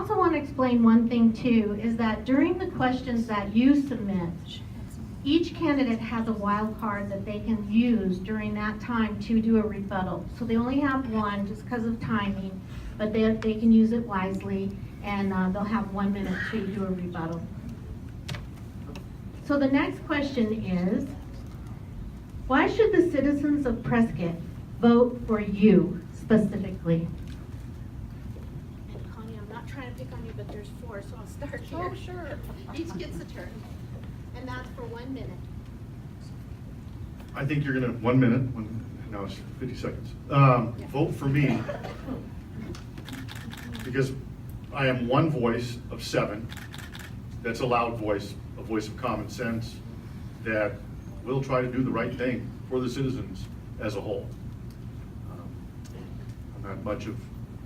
also want to explain one thing too, is that during the questions that you submit, each candidate has a wild card that they can use during that time to do a rebuttal. So they only have one just because of timing, but they can use it wisely, and they'll have 1 minute to do a rebuttal. So the next question is, why should the citizens of Prescott vote for you specifically? And Connie, I'm not trying to pick on you, but there's 4, so I'll start here. Oh, sure. Each gets a turn. And that's for 1 minute. I think you're gonna, 1 minute, now it's 50 seconds. Vote for me, because I am one voice of 7. That's a loud voice, a voice of common sense, that will try to do the right thing for the citizens as a whole. I'm not much of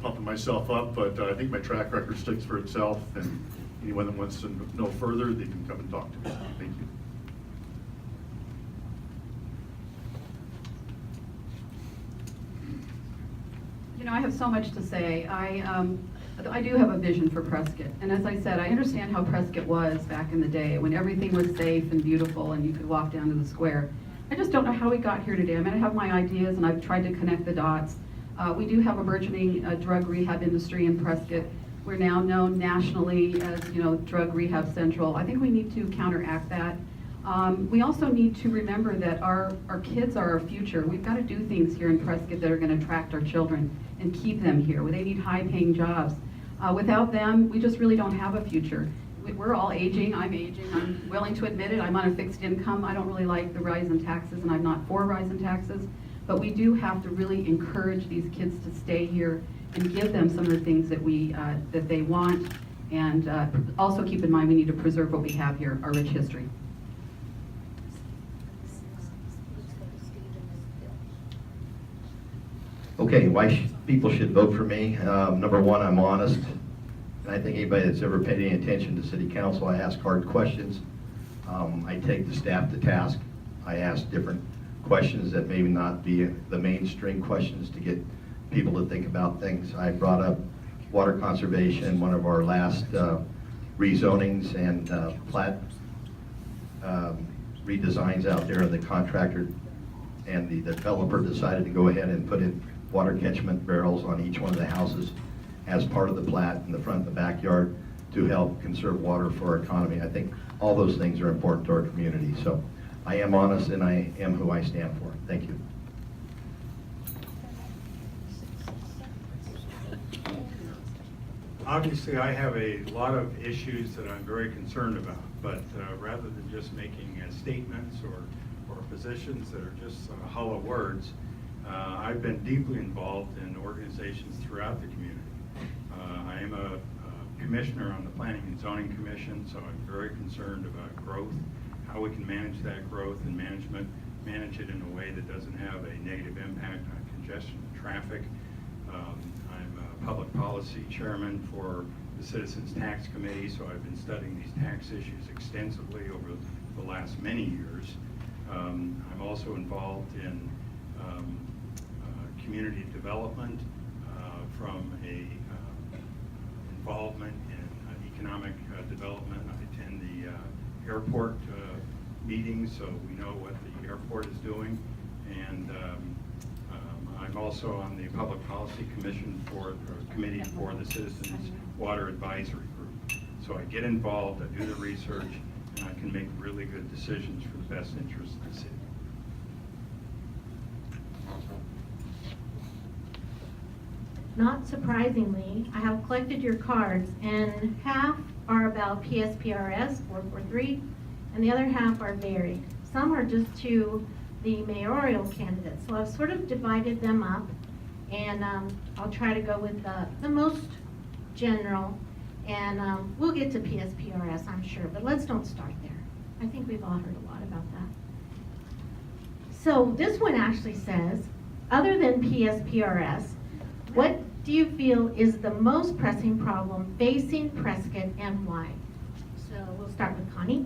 pumping myself up, but I think my track record speaks for itself, and anyone that wants to know further, they can come and talk to me. Thank you. You know, I have so much to say. I do have a vision for Prescott. And as I said, I understand how Prescott was back in the day when everything was safe and beautiful and you could walk down to the square. I just don't know how we got here today. I mean, I have my ideas and I've tried to connect the dots. We do have a burgeoning drug rehab industry in Prescott. We're now known nationally as, you know, Drug Rehab Central. I think we need to counteract that. We also need to remember that our kids are our future. We've got to do things here in Prescott that are going to attract our children and keep them here. They need high-paying jobs. Without them, we just really don't have a future. We're all aging. I'm aging. I'm willing to admit it. I'm on a fixed income. I don't really like the rise in taxes, and I'm not for rise in taxes. But we do have to really encourage these kids to stay here and give them some of the things that that they want. And also keep in mind we need to preserve what we have here, our rich history. Okay, why people should vote for me. Number one, I'm honest. And I think anybody that's ever paid any attention to city council, I ask hard questions. I take the staff to task. I ask different questions that maybe not be the mainstream questions to get people to think about things. I brought up water conservation, one of our last rezonings and plat redesigns out there, and the contractor and the developer decided to go ahead and put in water catchment barrels on each one of the houses as part of the plat in the front and the backyard to help conserve water for our economy. I think all those things are important to our community. So I am honest and I am who I stand for. Thank you. Obviously, I have a lot of issues that I'm very concerned about, but rather than just making statements or positions that are just hollow words, I've been deeply involved in organizations throughout the community. I am a commissioner on the Planning and Zoning Commission, so I'm very concerned about growth, how we can manage that growth and manage it in a way that doesn't have a negative impact on congestion and traffic. I'm a public policy chairman for the Citizens Tax Committee, so I've been studying these tax issues extensively over the last many years. I'm also involved in community development from a involvement in economic development. I attend the airport meetings, so we know what the airport is doing. And I'm also on the Public Policy Commission Committee for the Citizens Water Advisory Group. So I get involved, I do the research, and I can make really good decisions for the best interest of the city. Not surprisingly, I have collected your cards, and half are about PSPRS 443, and the other half are varied. Some are just to the mayoral candidates, so I've sort of divided them up, and I'll try to go with the most general, and we'll get to PSPRS, I'm sure, but let's don't start there. I think we've all heard a lot about that. So this one actually says, other than PSPRS, what do you feel is the most pressing problem facing Prescott and why? So we'll start with Connie.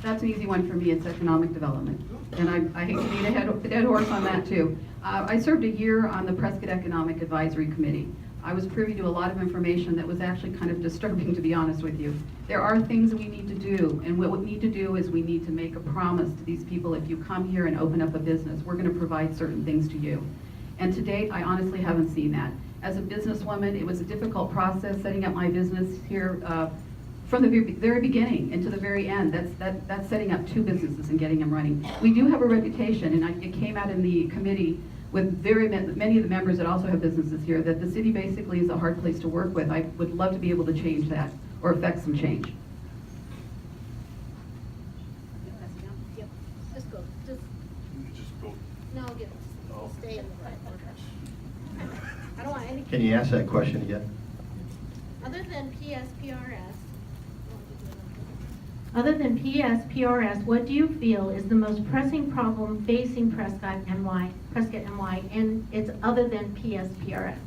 That's an easy one for me. It's economic development. And I hate to beat a dead horse on that too. I served a year on the Prescott Economic Advisory Committee. I was privy to a lot of information that was actually kind of disturbing, to be honest with you. There are things that we need to do, and what we need to do is we need to make a promise to these people. If you come here and open up a business, we're going to provide certain things to you. And to date, I honestly haven't seen that. As a businesswoman, it was a difficult process setting up my business here from the very beginning and to the very end. That's setting up 2 businesses and getting them running. We do have a reputation, and it came out in the committee with many of the members that also have businesses here, that the city basically is a hard place to work with. I would love to be able to change that or affect some change. Yep, just go, just, You just go. no, get, Oh. stay in the right order. I don't want any. Can you ask that question again? Other than PSPRS. Other than PSPRS, what do you feel is the most pressing problem facing Prescott NY, and it's other than PSPRS?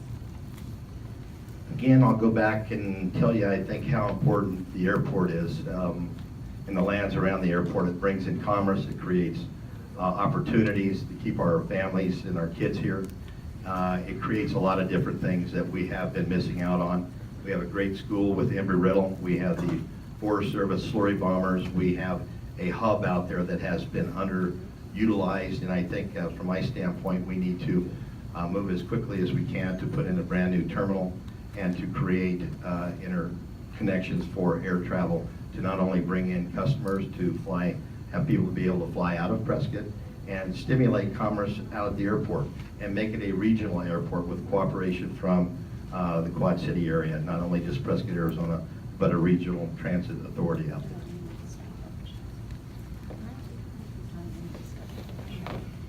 Again, I'll go back and tell you, I think, how important the airport is. In the lands around the airport, it brings in commerce, it creates opportunities to keep our families and our kids here. It creates a lot of different things that we have been missing out on. We have a great school with Embry-Riddle. We have the Forest Service slurry bombers. We have a hub out there that has been underutilized, and I think from my standpoint, we need to move as quickly as we can to put in a brand new terminal and to create interconnections for air travel to not only bring in customers to fly, have people be able to fly out of Prescott and stimulate commerce out of the airport and make it a regional airport with cooperation from the Quad City area, not only just Prescott, Arizona, but a regional transit authority out there.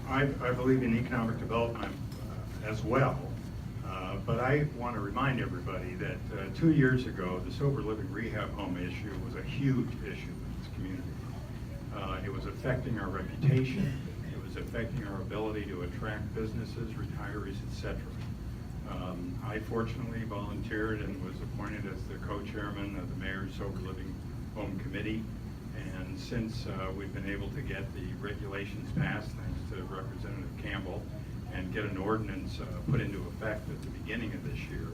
I believe in economic development as well, but I want to remind everybody that 2 years ago, the sober living rehab home issue was a huge issue in this community. It was affecting our reputation, it was affecting our ability to attract businesses, retirees, etc. I fortunately volunteered and was appointed as the co-chairman of the Mayor's Sober Living Home Committee. And since we've been able to get the regulations passed, thanks to Representative Campbell, and get an ordinance put into effect at the beginning of this year,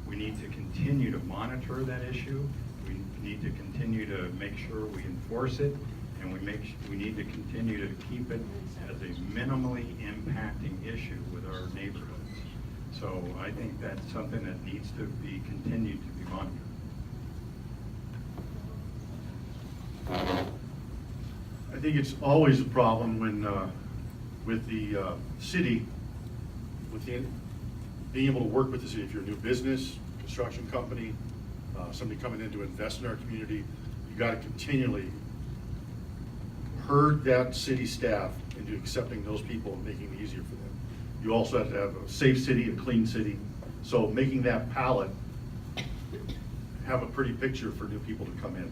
we need to continue to monitor that issue. We need to continue to make sure we enforce it, and we need to continue to keep it as a minimally impacting issue with our neighborhoods. So I think that's something that needs to be continued to be monitored. I think it's always a problem when, with the city, with being able to work with the city. If you're a new business, construction company, somebody coming in to invest in our community, you got to continually herd that city staff into accepting those people and making it easier for them. You also have to have a safe city, a clean city. So making that palette have a pretty picture for new people to come in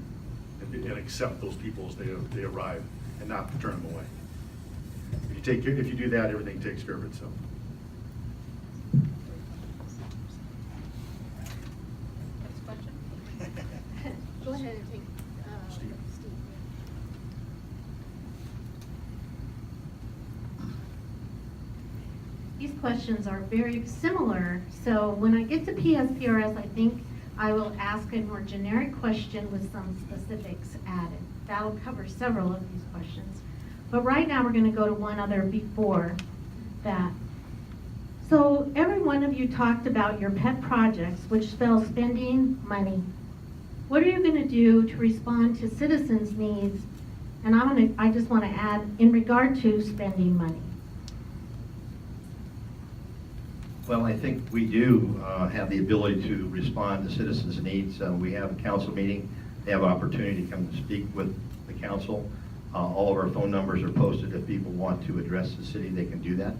and accept those people as they arrive and not turn them away. If you do that, everything takes care of itself. Next question? Go ahead and take, Steve. Steve. These questions are very similar, so when I get to PSPRS, I think I will ask a more generic question with some specifics added. That'll cover several of these questions. But right now, we're going to go to one other before that. So every one of you talked about your pet projects, which spells spending money. What are you going to do to respond to citizens' needs? And I just want to add, in regard to spending money. Well, I think we do have the ability to respond to citizens' needs. We have a council meeting. They have an opportunity to come to speak with the council. All of our phone numbers are posted. If people want to address the city, they can do that.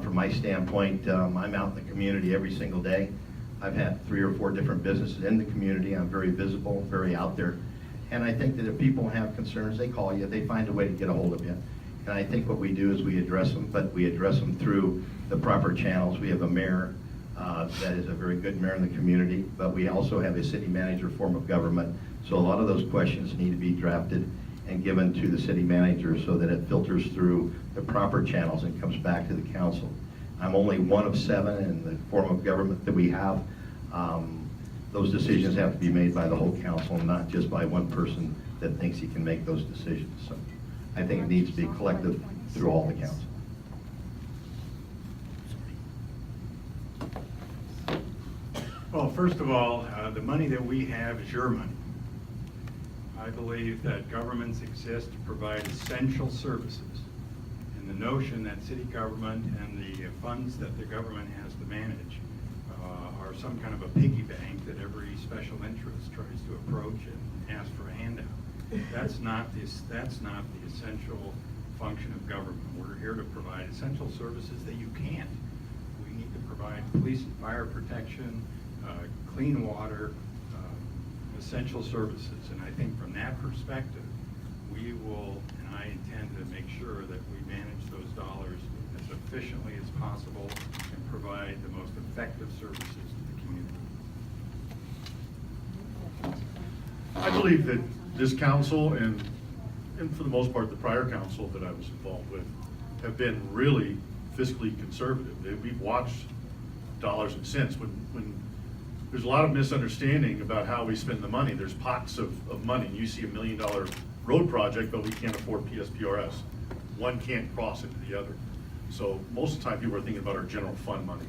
From my standpoint, I'm out in the community every single day. I've had 3 or 4 different businesses in the community. I'm very visible, very out there. And I think that if people have concerns, they call you, they find a way to get a hold of you. And I think what we do is we address them, but we address them through the proper channels. We have a mayor that is a very good mayor in the community, but we also have a city manager form of government. So a lot of those questions need to be drafted and given to the city manager so that it filters through the proper channels and comes back to the council. I'm only one of 7 in the form of government that we have. Those decisions have to be made by the whole council, not just by one person that thinks he can make those decisions. So I think it needs to be collective through all the council. Well, first of all, the money that we have is your money. I believe that governments exist to provide essential services. And the notion that city government and the funds that the government has to manage are some kind of a piggy bank that every special interest tries to approach and ask for a handout. That's not the essential function of government. We're here to provide essential services that you can't. We need to provide police and fire protection, clean water, essential services. And I think from that perspective, we will, and I intend to make sure that we manage those dollars as efficiently as possible and provide the most effective services to the community. I believe that this council and for the most part the prior council that I was involved with have been really fiscally conservative. We've watched dollars and cents. When there's a lot of misunderstanding about how we spend the money. There's pots of money. You see $1 million road project, but we can't afford PSPRS. One can't cross into the other. So most of the time people are thinking about our general fund money.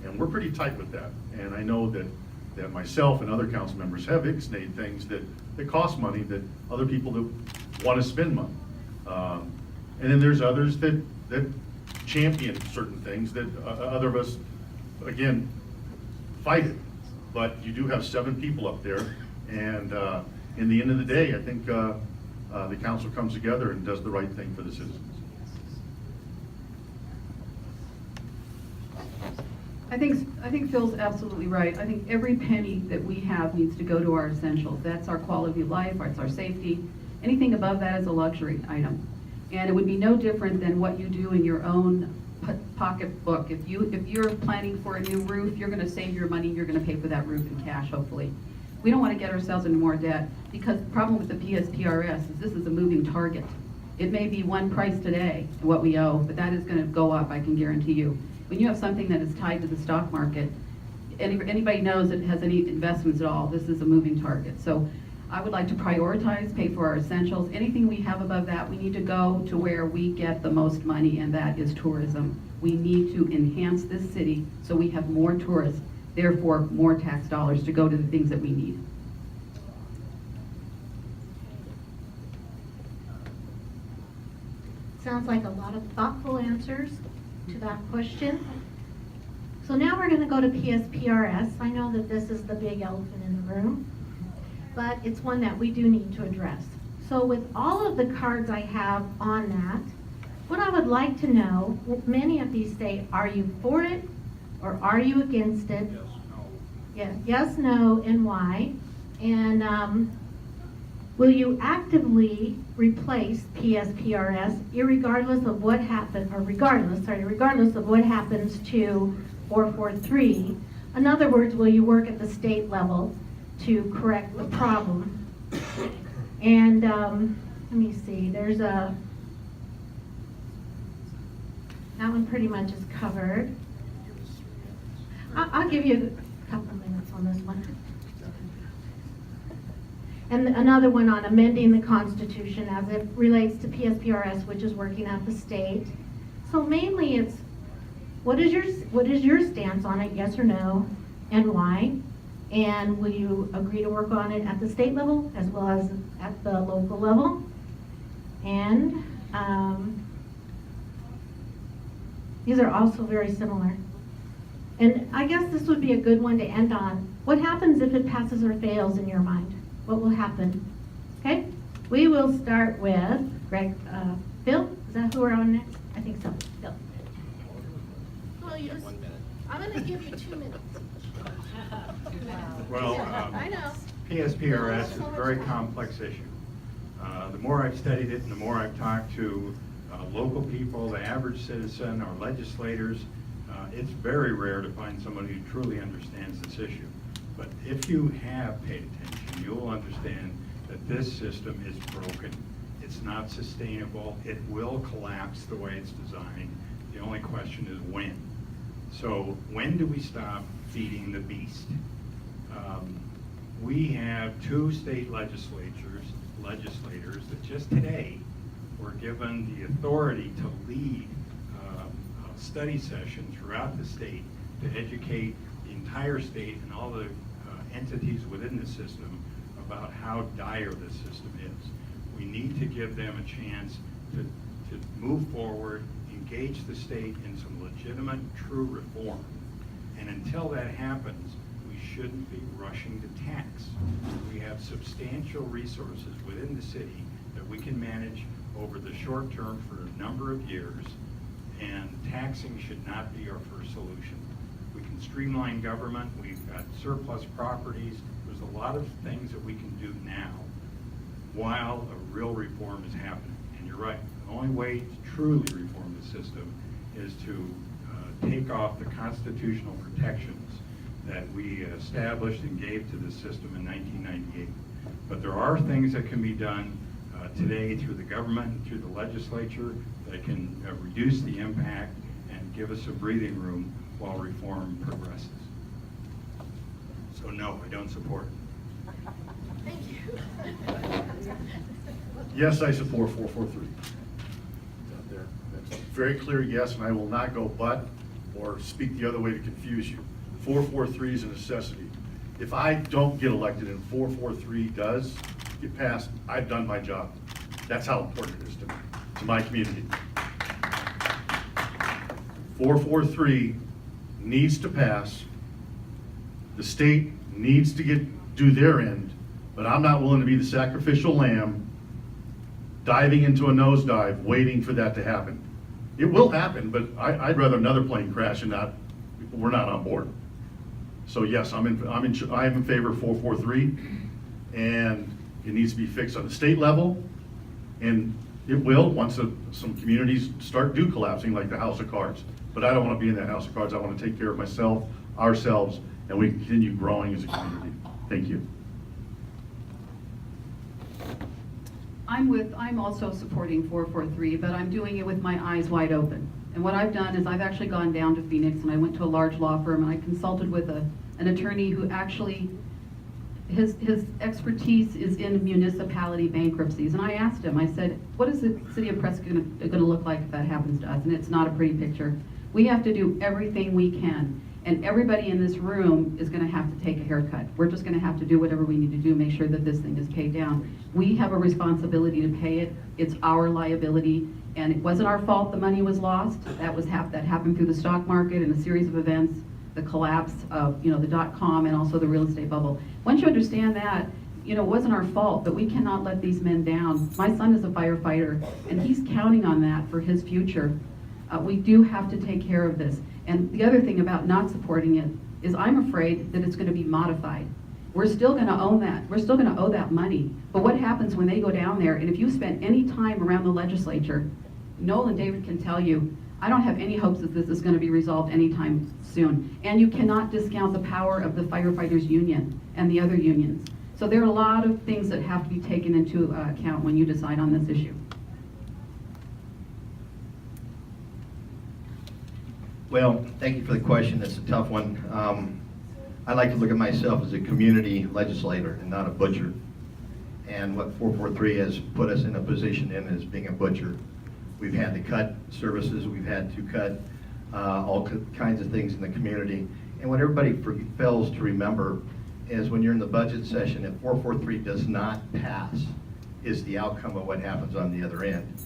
And we're pretty tight with that. And I know that myself and other council members have ixnayed things that cost money that other people that want to spend money. And then there's others that champion certain things that other of us, again, fight it. But you do have 7 people up there, and in the end of the day, I think the council comes together and does the right thing for the citizens. I think Phil's absolutely right. I think every penny that we have needs to go to our essentials. That's our quality of life, it's our safety. Anything above that is a luxury item. And it would be no different than what you do in your own pocketbook. If you're planning for a new roof, you're going to save your money, you're going to pay for that roof in cash, hopefully. We don't want to get ourselves into more debt, because the problem with the PSPRS is this is a moving target. It may be one price today, what we owe, but that is going to go up, I can guarantee you. When you have something that is tied to the stock market, anybody knows that has any investments at all, this is a moving target. So I would like to prioritize, pay for our essentials. Anything we have above that, we need to go to where we get the most money, and that is tourism. We need to enhance this city so we have more tourists, therefore more tax dollars to go to the things that we need. Sounds like a lot of thoughtful answers to that question. So now we're going to go to PSPRS. I know that this is the big elephant in the room, but it's one that we do need to address. So with all of the cards I have on that, what I would like to know, many of these say, are you for it or are you against it? Yes, no. Yeah, yes, no, and why? And will you actively replace PSPRS regardless of what happens to 443? In other words, will you work at the state level to correct the problem? And let me see, there's that one pretty much is covered. I'll give you a couple of minutes on this one. And another one on amending the Constitution as it relates to PSPRS, which is working at the state. So mainly it's, what is your stance on it, yes or no, and why? And will you agree to work on it at the state level as well as at the local level? And these are also very similar. And I guess this would be a good one to end on. What happens if it passes or fails in your mind? What will happen? Okay, we will start with Greg. Phil, is that who we're on next? I think so. Phil. Well, I'm going to give you 2 minutes. Well, I know. PSPRS is a very complex issue. The more I've studied it and the more I've talked to local people, the average citizen, our legislators, it's very rare to find someone who truly understands this issue. But if you have paid attention, you'll understand that this system is broken. It's not sustainable. It will collapse the way it's designed. The only question is when. So when do we stop feeding the beast? We have two state legislators that just today were given the authority to lead a study session throughout the state to educate the entire state and all the entities within the system about how dire this system is. We need to give them a chance to move forward, engage the state in some legitimate, true reform. And until that happens, we shouldn't be rushing to tax. We have substantial resources within the city that we can manage over the short term for a number of years, and taxing should not be our first solution. We can streamline government, we've got surplus properties, there's a lot of things that we can do now while a real reform is happening. And you're right, the only way to truly reform the system is to take off the constitutional protections that we established and gave to the system in 1998. But there are things that can be done today through the government and through the legislature that can reduce the impact and give us a breathing room while reform progresses. So no, I don't support it. Thank you. Yes, I support 443. Out there. That's a very clear yes, and I will not go but or speak the other way to confuse you. 443 is a necessity. If I don't get elected and 443 does get passed, I've done my job. That's how important it is to my community. 443 needs to pass. The state needs to do their end, but I'm not willing to be the sacrificial lamb diving into a nosedive waiting for that to happen. It will happen, but I'd rather another plane crash and we're not on board. So yes, I am in favor of 443, and it needs to be fixed on the state level, and it will once some communities do collapsing, like the House of Cards. But I don't want to be in that House of Cards. I want to take care of myself, ourselves, and we continue growing as a community. Thank you. I'm also supporting 443, but I'm doing it with my eyes wide open. And what I've done is I've actually gone down to Phoenix, and I went to a large law firm, and I consulted with an attorney who actually, his expertise is in municipality bankruptcies. And I asked him, I said, what is the city of Prescott going to look like if that happens to us? And it's not a pretty picture. We have to do everything we can. And everybody in this room is going to have to take a haircut. We're just going to have to do whatever we need to do, make sure that this thing is paid down. We have a responsibility to pay it. It's our liability. And it wasn't our fault the money was lost. That happened through the stock market and a series of events, the collapse of the .com and also the real estate bubble. Once you understand that, it wasn't our fault, but we cannot let these men down. My son is a firefighter, and he's counting on that for his future. We do have to take care of this. And the other thing about not supporting it is I'm afraid that it's going to be modified. We're still going to own that. We're still going to owe that money. But what happens when they go down there, and if you spend any time around the legislature, Noel and David can tell you, I don't have any hopes that this is going to be resolved anytime soon. And you cannot discount the power of the firefighters union and the other unions. So there are a lot of things that have to be taken into account when you decide on this issue. Well, thank you for the question. It's a tough one. I like to look at myself as a community legislator and not a butcher. And what 443 has put us in a position in is being a butcher. We've had to cut services. We've had to cut all kinds of things in the community. And what everybody fails to remember is when you're in the budget session, if 443 does not pass, is the outcome of what happens on the other end.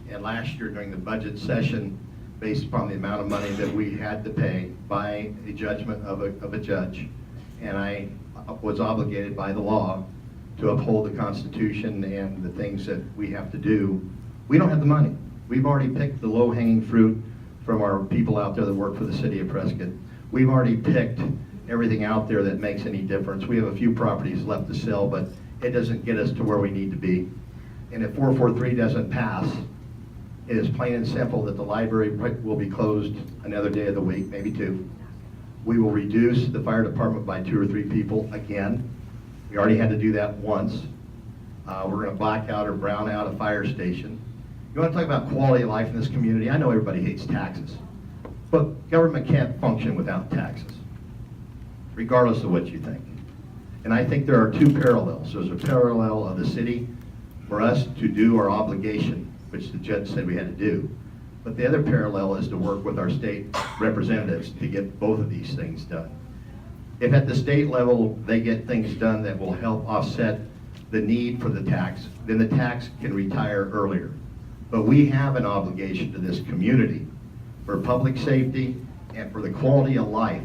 And last year during the budget session, based upon the amount of money that we had to pay by a judgment of a judge, and I was obligated by the law to uphold the Constitution and the things that we have to do, we don't have the money. We've already picked the low-hanging fruit from our people out there that work for the city of Prescott. We've already picked everything out there that makes any difference. We have a few properties left to sell, but it doesn't get us to where we need to be. And if 443 doesn't pass, it is plain and simple that the library will be closed another day of the week, maybe two. We will reduce the fire department by 2 or 3 people again. We already had to do that once. We're going to black out or brown out a fire station. You want to talk about quality of life in this community? I know everybody hates taxes, but government can't function without taxes, regardless of what you think. And I think there are two parallels. There's a parallel of the city for us to do our obligation, which the judge said we had to do. But the other parallel is to work with our state representatives to get both of these things done. If at the state level they get things done that will help offset the need for the tax, then the tax can retire earlier. But we have an obligation to this community for public safety and for the quality of life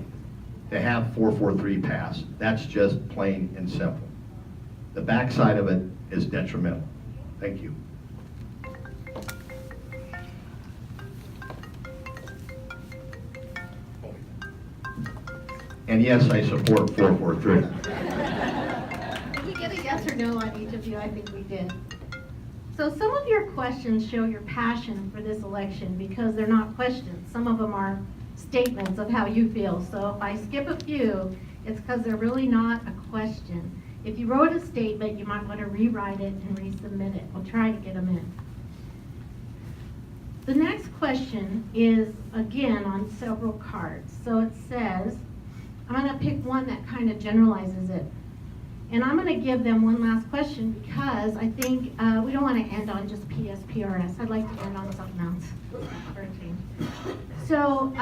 to have 443 pass. That's just plain and simple. The backside of it is detrimental. Thank you. And yes, I support 443. Did we get a yes or no on each of you? I think we did. So some of your questions show your passion for this election because they're not questions. Some of them are statements of how you feel. So if I skip a few, it's because they're really not a question. If you wrote a statement, you might want to rewrite it and resubmit it. We'll try to get them in. The next question is, again, on several cards. So it says, I'm going to pick one that kind of generalizes it. And I'm going to give them one last question because I think we don't want to end on just PSPRS. I'd like to end on something else for a change. So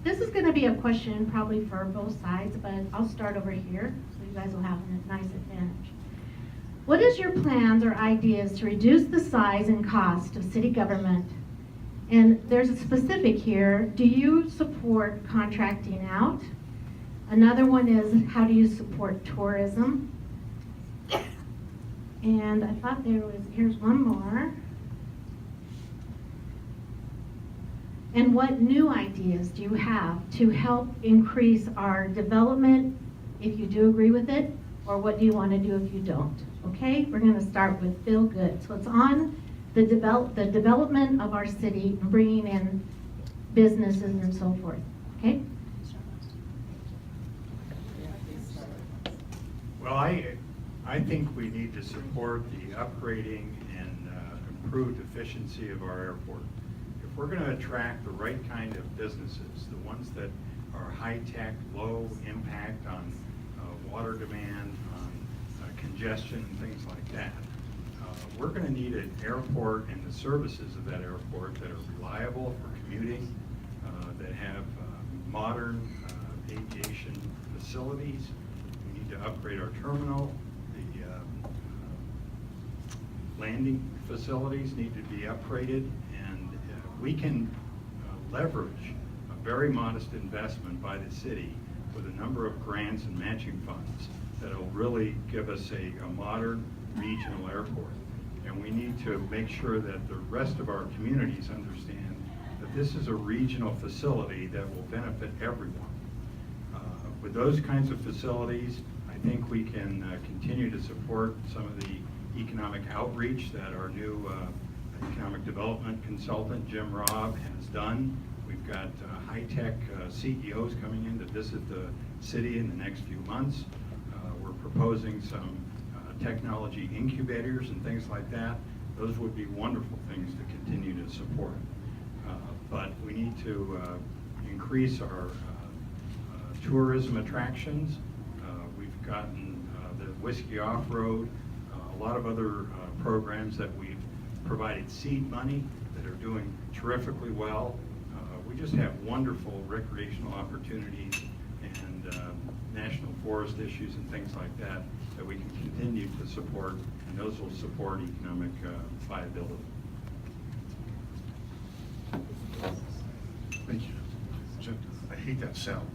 this is going to be a question probably for both sides, but I'll start over here so you guys will have a nice advantage. What is your plans or ideas to reduce the size and cost of city government? And there's a specific here. Do you support contracting out? Another one is, how do you support tourism? And I thought here's one more. And what new ideas do you have to help increase our development, if you do agree with it, or what do you want to do if you don't? Okay, we're going to start with feel good. So it's on the development of our city, bringing in businesses and so forth. Okay. Well, I think we need to support the upgrading and improved efficiency of our airport. If we're going to attract the right kind of businesses, the ones that are high-tech, low impact on water demand, on congestion and things like that, we're going to need an airport and the services of that airport that are reliable for commuting, that have modern aviation facilities. We need to upgrade our terminal. The landing facilities need to be upgraded, and we can leverage a very modest investment by the city with a number of grants and matching funds that will really give us a modern regional airport. And we need to make sure that the rest of our communities understand that this is a regional facility that will benefit everyone. With those kinds of facilities, I think we can continue to support some of the economic outreach that our new economic development consultant, Jim Robb, has done. We've got high-tech CEOs coming in to visit the city in the next few months. We're proposing some technology incubators and things like that. Those would be wonderful things to continue to support. But we need to increase our tourism attractions. We've gotten the Whiskey Off-Road, a lot of other programs that we've provided seed money that are doing terrifically well. We just have wonderful recreational opportunities and national forest issues and things like that that we can continue to support, and those will support economic viability. Thank you. Jim, I hate that sound.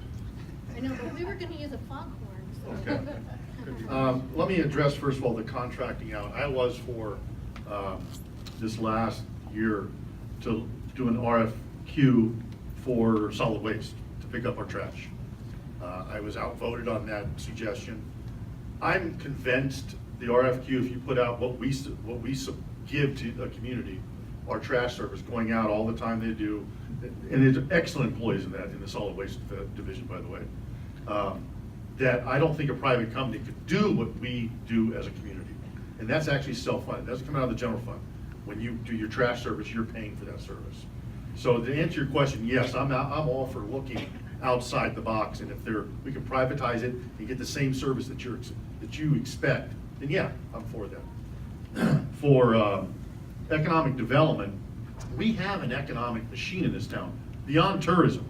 I know, but we were gonna use a foghorn, so. Okay. Let me address first of all the contracting out. I was for this last year to do an RFQ for solid waste to pick up our trash. I was outvoted on that suggestion. I'm convinced the RFQ, if you put out what we give to the community, our trash service going out all the time they do, and there's excellent employees in that, in the solid waste division, by the way, that I don't think a private company could do what we do as a community. And that's actually self-funded. That's coming out of the general fund. When you do your trash service, you're paying for that service. So to answer your question, yes, I'm all for looking outside the box, and if we can privatize it and get the same service that you expect, then yeah, I'm for that. For economic development, we have an economic machine in this town, beyond tourism.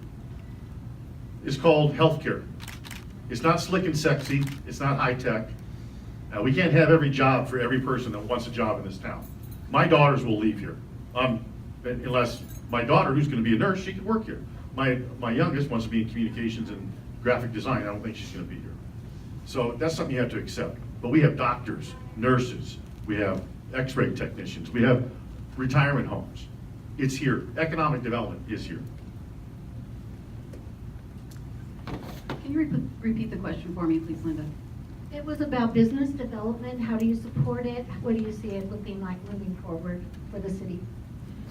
It's called healthcare. It's not slick and sexy, it's not high tech. We can't have every job for every person that wants a job in this town. My daughters will leave here, unless my daughter, who's gonna be a nurse, she can work here. My youngest wants to be in communications and graphic design, I don't think she's gonna be here. So that's something you have to accept. But we have doctors, nurses, we have x-ray technicians, we have retirement homes. It's here, economic development is here. Can you repeat the question for me, please, Linda? It was about business development. How do you support it? What do you see it looking like moving forward for the city?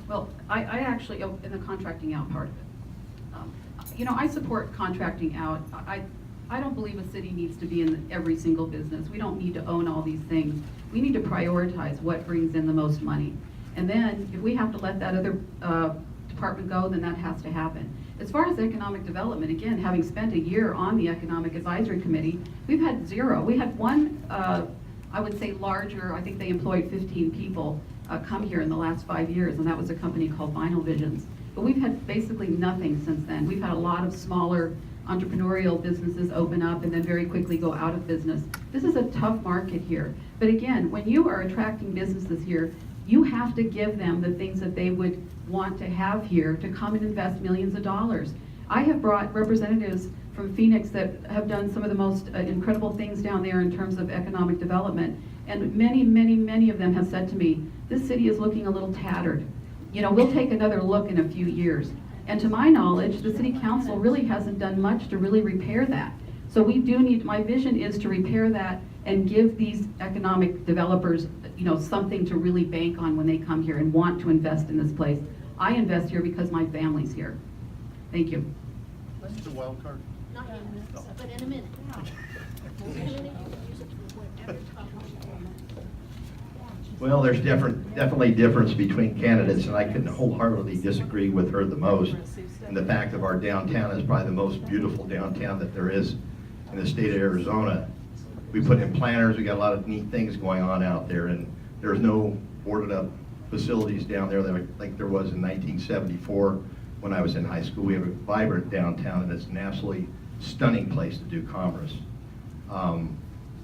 Well, I actually, in the contracting out part of it. I support contracting out. I don't believe a city needs to be in every single business. We don't need to own all these things. We need to prioritize what brings in the most money. And then if we have to let that other department go, then that has to happen. As far as economic development, again, having spent a year on the Economic Advisory Committee, we've had zero. We had one, I would say larger, I think they employed 15 people come here in the last 5 years, and that was a company called Vinyl Visions. But we've had basically nothing since then. We've had a lot of smaller entrepreneurial businesses open up and then very quickly go out of business. This is a tough market here. But again, when you are attracting businesses here, you have to give them the things that they would want to have here to come and invest millions of dollars. I have brought representatives from Phoenix that have done some of the most incredible things down there in terms of economic development. And many, many, many of them have said to me, this city is looking a little tattered. We'll take another look in a few years. And to my knowledge, the city council really hasn't done much to really repair that. So we do need, my vision is to repair that and give these economic developers, something to really bank on when they come here and want to invest in this place. I invest here because my family's here. Thank you. It's a wild card. Not yet, but in a minute. In a minute, you can use it for whatever topic you want. Well, there's definitely difference between candidates, and I can wholeheartedly disagree with her the most. And the fact of our downtown is probably the most beautiful downtown that there is in the state of Arizona. We put in planners, we got a lot of neat things going on out there, and there's no boarded up facilities down there like there was in 1974 when I was in high school. We have a vibrant downtown, and it's an absolutely stunning place to do commerce.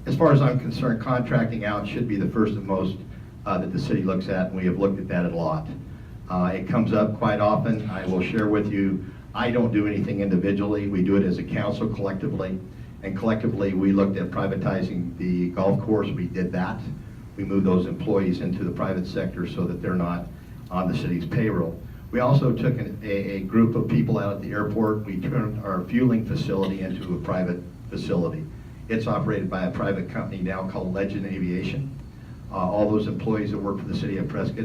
As far as I'm concerned, contracting out should be the first and most that the city looks at, and we have looked at that a lot. It comes up quite often. I will share with you, I don't do anything individually. We do it as a council collectively, and collectively we looked at privatizing the golf course. We did that. We moved those employees into the private sector so that they're not on the city's payroll. We also took a group of people out at the airport. We turned our fueling facility into a private facility. It's operated by a private company now called Legend Aviation. All those employees that work for the city of Prescott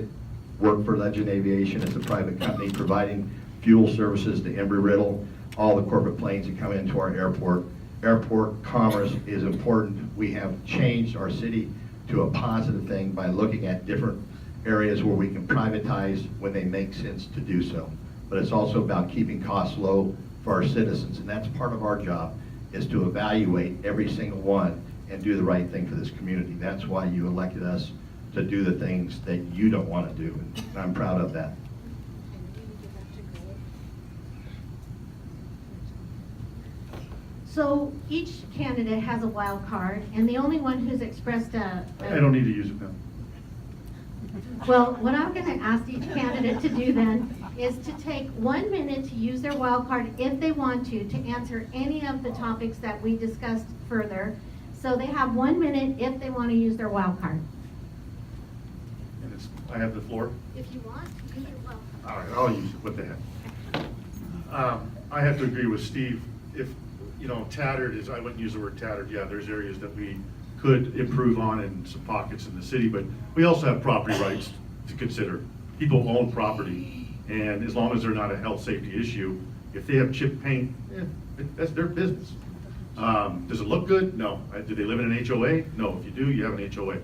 work for Legend Aviation. It's a private company providing fuel services to Embry-Riddle, all the corporate planes that come into our airport. Airport commerce is important. We have changed our city to a positive thing by looking at different areas where we can privatize when they make sense to do so. But it's also about keeping costs low for our citizens, and that's part of our job, is to evaluate every single one and do the right thing for this community. That's why you elected us to do the things that you don't want to do, and I'm proud of that. So each candidate has a wild card, and the only one who's expressed a I don't need to use it now. Well, what I'm going to ask each candidate to do then is to take 1 minute to use their wild card if they want to answer any of the topics that we discussed further. So they have 1 minute if they want to use their wild card. And I have the floor. If you want, use your well. All right, I'll use it. What the heck? I have to agree with Steve. If, tattered is, I wouldn't use the word tattered. Yeah, there's areas that we could improve on in some pockets in the city, but we also have property rights to consider. People own property, and as long as they're not a health safety issue, if they have chipped paint, that's their business. Does it look good? No. Do they live in an HOA? No. If you do, you have an HOA.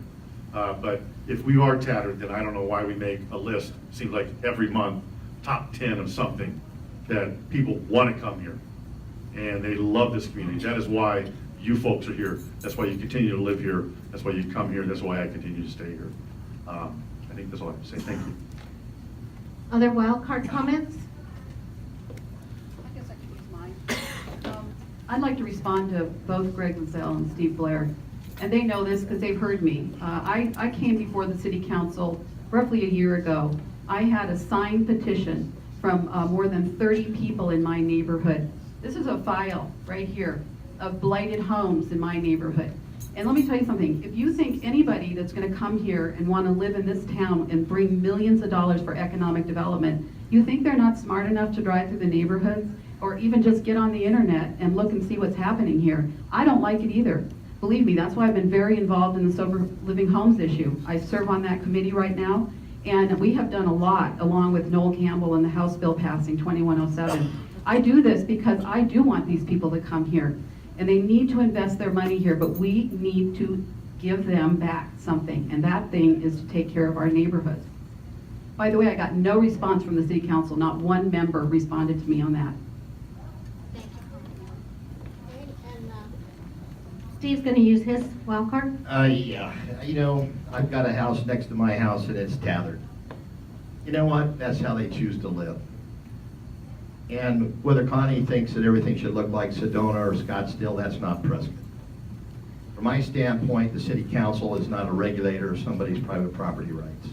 But if we are tattered, then I don't know why we make a list, seems like every month, top 10 of something that people want to come here. and they love this community. That is why you folks are here. That's why you continue to live here. That's why you come here. That's why I continue to stay here. I think that's all I have to say. Thank you. Other wild card comments? I guess I could use mine. I'd like to respond to both Greg Lozelle and Steve Blair, and they know this because they've heard me. I came before the city council roughly a year ago. I had a signed petition from more than 30 people in my neighborhood. This is a file right here of blighted homes in my neighborhood. And let me tell you something, if you think anybody that's gonna come here and wanna live in this town and bring millions of dollars for economic development, you think they're not smart enough to drive through the neighborhoods or even just get on the internet and look and see what's happening here? I don't like it either. Believe me, that's why I've been very involved in the sober living homes issue. I serve on that committee right now, and we have done a lot along with Noel Campbell and the House bill passing 2107. I do this because I do want these people to come here, and they need to invest their money here, but we need to give them back something, and that thing is to take care of our neighborhoods. By the way, I got no response from the city council. Not one member responded to me on that. Thank you. Okay, and, Steve's gonna use his wild card. Yeah, you know, I've got a house next to my house and it's tethered. You know what? That's how they choose to live. And whether Connie thinks that everything should look like Sedona or Scottsdale, that's not Prescott. From my standpoint, the city council is not a regulator of somebody's private property rights.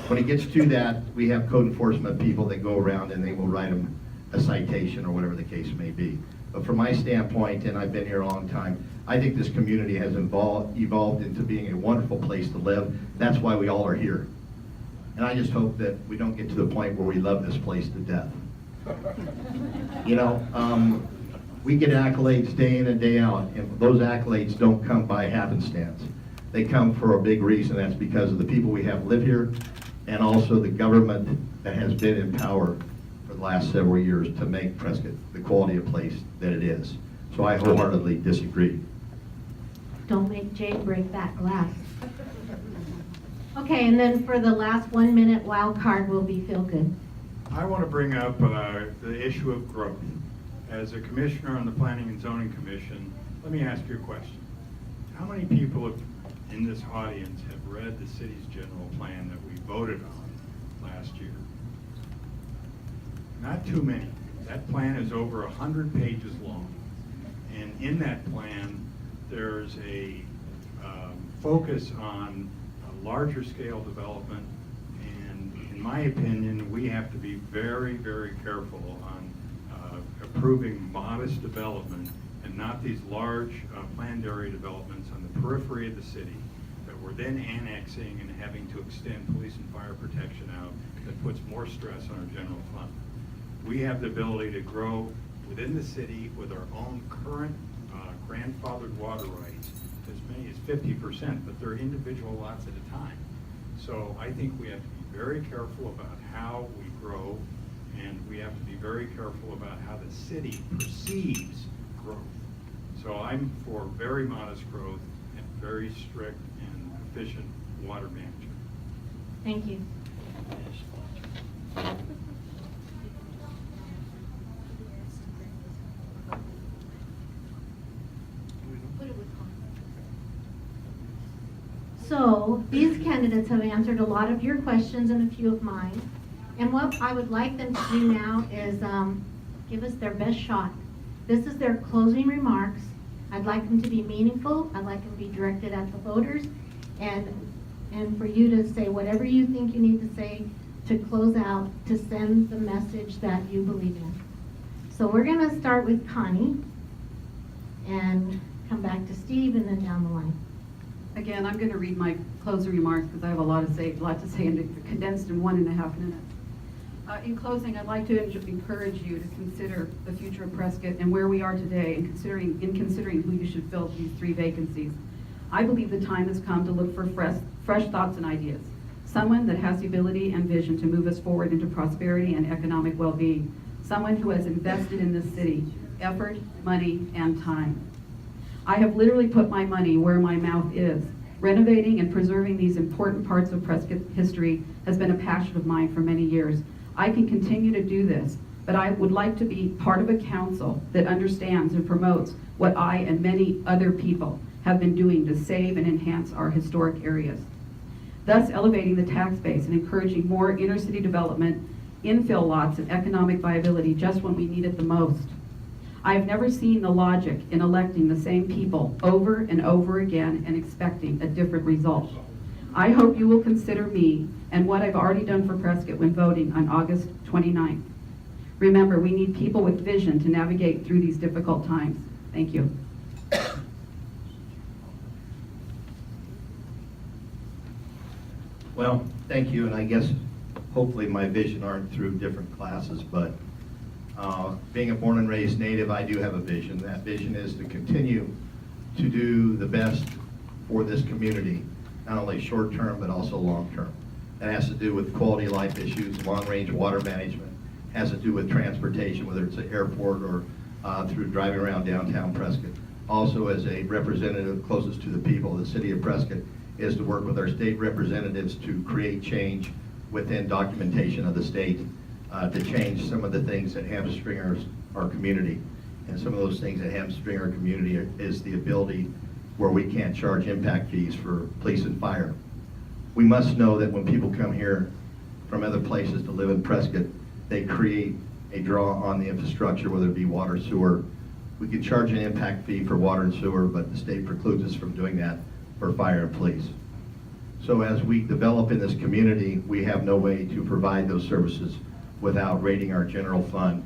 When it gets to that, we have code enforcement people that go around and they will write them a citation or whatever the case may be. But from my standpoint, and I've been here a long time, I think this community has evolved into being a wonderful place to live. That's why we all are here. And I just hope that we don't get to the point where we love this place to death. You know, we get accolades day in and day out, and those accolades don't come by happenstance. They come for a big reason. That's because of the people we have live here, and also the government that has been in power for the last several years to make Prescott the quality of place that it is. So I wholeheartedly disagree. Don't make Jay break that glass. Okay, and then for the last 1 minute wild card will be Feel Good. I want to bring up the issue of growth. As a commissioner on the Planning and Zoning Commission, let me ask you a question. How many people in this audience have read the city's general plan that we voted on last year? Not too many. That plan is over 100 pages long. And in that plan, there's a focus on a larger scale development. And in my opinion, we have to be very, very careful on approving modest development and not these large planned area developments on the periphery of the city that we're then annexing and having to extend police and fire protection out that puts more stress on our general fund. We have the ability to grow within the city with our own current grandfathered water rights as many as 50%, but they're individual lots at a time. So I think we have to be very careful about how we grow, and we have to be very careful about how the city perceives growth. So I'm for very modest growth and very strict and efficient water management. Thank you. put it with So these candidates have answered a lot of your questions and a few of mine. And what I would like them to do now is give us their best shot. This is their closing remarks. I'd like them to be meaningful. I'd like them to be directed at the voters, and for you to say whatever you think you need to say to close out, to send the message that you believe in. So we're going to start with Connie and come back to Steve and then down the line. Again, I'm going to read my closing remarks because I have a lot to say and condensed in 1.5 minutes. In closing, I'd like to encourage you to consider the future of Prescott and where we are today, and considering who you should fill these 3 vacancies. I believe the time has come to look for fresh thoughts and ideas. Someone that has the ability and vision to move us forward into prosperity and economic well-being. Someone who has invested in this city, effort, money, and time. I have literally put my money where my mouth is. Renovating and preserving these important parts of Prescott history has been a passion of mine for many years. I can continue to do this, but I would like to be part of a council that understands and promotes what I and many other people have been doing to save and enhance our historic areas, thus elevating the tax base and encouraging more inner city development, infill lots, and economic viability just when we need it the most. I have never seen the logic in electing the same people over and over again and expecting a different result. I hope you will consider me and what I've already done for Prescott when voting on August 29th. Remember, we need people with vision to navigate through these difficult times. Thank you. Well, thank you, and I guess hopefully my vision aren't through different classes, but being a born and raised native, I do have a vision. That vision is to continue to do the best for this community, not only short term, but also long term. That has to do with quality of life issues, long range water management, has to do with transportation, whether it's an airport or through driving around downtown Prescott. Also, as a representative closest to the people of the city of Prescott, is to work with our state representatives to create change within documentation of the state to change some of the things that hamstring our community. And some of those things that hamstring our community is the ability where we can't charge impact fees for police and fire. We must know that when people come here from other places to live in Prescott, they create a draw on the infrastructure, whether it be water, sewer. We can charge an impact fee for water and sewer, but the state precludes us from doing that for fire and police. So as we develop in this community, we have no way to provide those services without raiding our general fund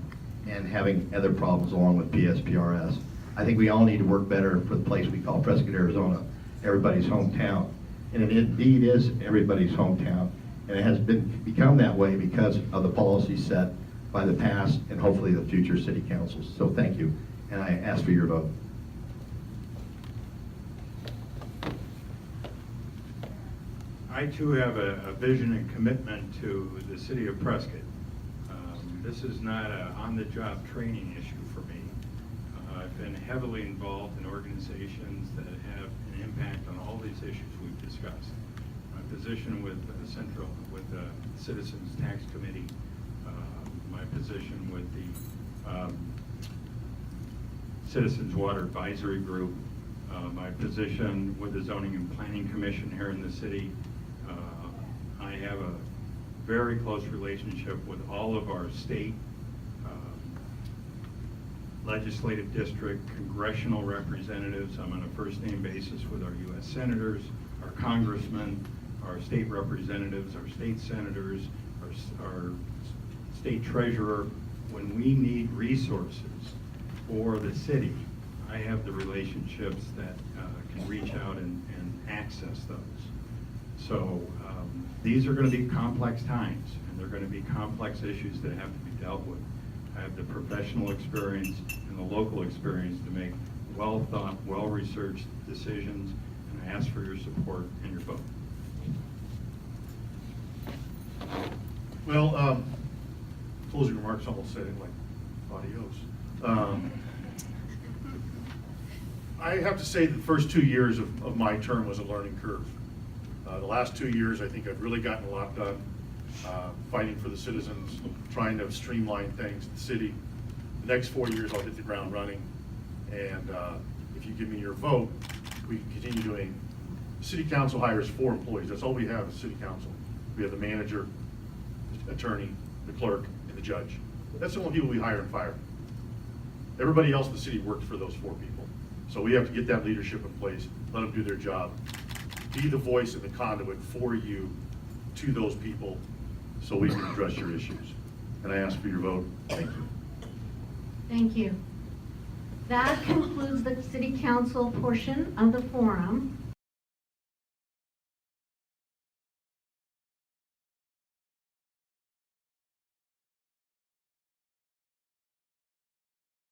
and having other problems along with PSPRS. I think we all need to work better for the place we call Prescott, Arizona, everybody's hometown. And it indeed is everybody's hometown. And it has become that way because of the policies set by the past and hopefully the future city councils. So thank you, and I ask for your vote. I too have a vision and commitment to the city of Prescott. This is not an on-the-job training issue for me. I've been heavily involved in organizations that have an impact on all these issues we've discussed. My position with the Citizens Tax Committee, my position with the Citizens Water Advisory Group, my position with the Zoning and Planning Commission here in the city. I have a very close relationship with all of our state legislative district, congressional representatives. I'm on a first name basis with our U.S. senators, our congressmen, our state representatives, our state senators, our state treasurer. When we need resources for the city, I have the relationships that can reach out and access those. So these are going to be complex times, and they're going to be complex issues that have to be dealt with. I have the professional experience and the local experience to make well-thought, well-researched decisions, and I ask for your support and your vote. Well, closing remarks almost said it like adios. I have to say that the first 2 years of my term was a learning curve. The last 2 years, I think I've really gotten a lot done, fighting for the citizens, trying to streamline things in the city. The next 4 years, I'll hit the ground running. And if you give me your vote, we can continue doing. City council hires 4 employees. That's all we have as city council. We have the manager, the attorney, the clerk, and the judge. That's the only people we hire and fire. Everybody else in the city works for those 4 people. So we have to get that leadership in place, let them do their job, be the voice and the conduit for you to those people so we can address your issues. And I ask for your vote. Thank you. Thank you. That concludes the city council portion of the forum.